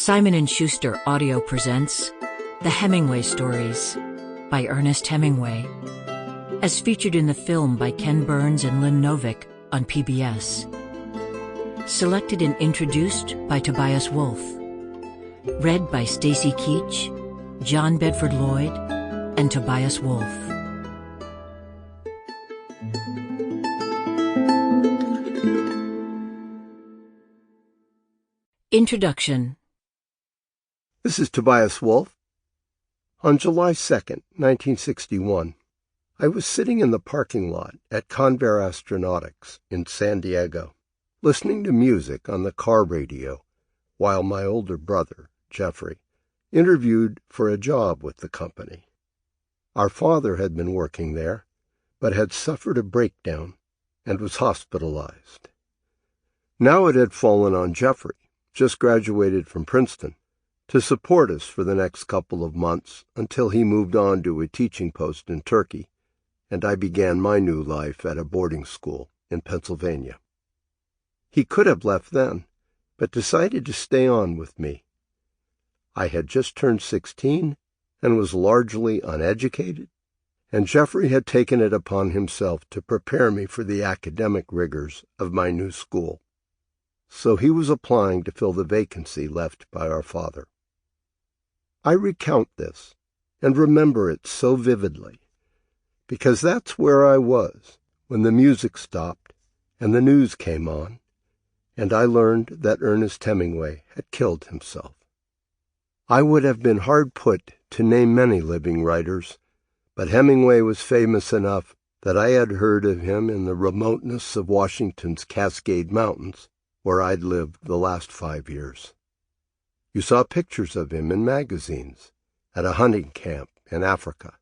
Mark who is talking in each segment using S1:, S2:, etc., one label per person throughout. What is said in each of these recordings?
S1: Simon & Schuster Audio presents The Hemingway Stories by Ernest Hemingway, as featured in the film by Ken Burns and Lynn Novick on PBS. Selected and introduced by Tobias Wolff. Read by Stacy Keach, John Bedford Lloyd, and Tobias Wolff. Introduction.
S2: This is Tobias Wolff. On July 2nd, 1961, I was sitting in the parking lot at Convair Astronautics in San Diego, listening to music on the car radio while my older brother, Jeffrey, interviewed for a job with the company. Our father had been working there, but had suffered a breakdown and was hospitalized. Now it had fallen on Jeffrey, just graduated from Princeton, to support us for the next couple of months until he moved on to a teaching post in Turkey, and I began my new life at a boarding school in Pennsylvania. He could have left then, but decided to stay on with me. I had just turned 16 and was largely uneducated, and Jeffrey had taken it upon himself to prepare me for the academic rigors of my new school. So he was applying to fill the vacancy left by our father. I recount this and remember it so vividly, because that's where I was when the music stopped and the news came on, and I learned that Ernest Hemingway had killed himself. I would have been hard put to name many living writers, but Hemingway was famous enough that I had heard of him in the remoteness of Washington's Cascade Mountains, where I'd lived the last 5 years. You saw pictures of him in magazines, at a hunting camp in Africa,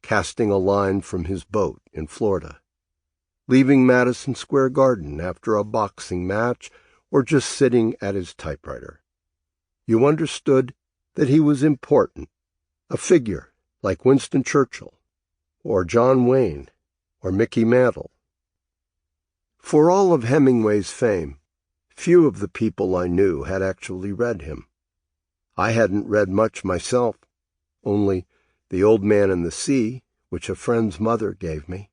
S2: casting a line from his boat in Florida, leaving Madison Square Garden after a boxing match, or just sitting at his typewriter. You understood that he was important, a figure like Winston Churchill, or John Wayne, or Mickey Mantle. For all of Hemingway's fame, few of the people I knew had actually read him. I hadn't read much myself, only The Old Man and the Sea, which a friend's mother gave me,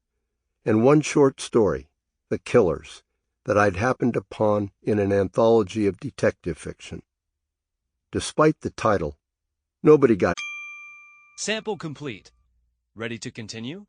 S2: and one short story, The Killers, that I'd happened upon in an anthology of detective fiction. Despite the title, nobody got...
S3: Sample complete. Ready to continue?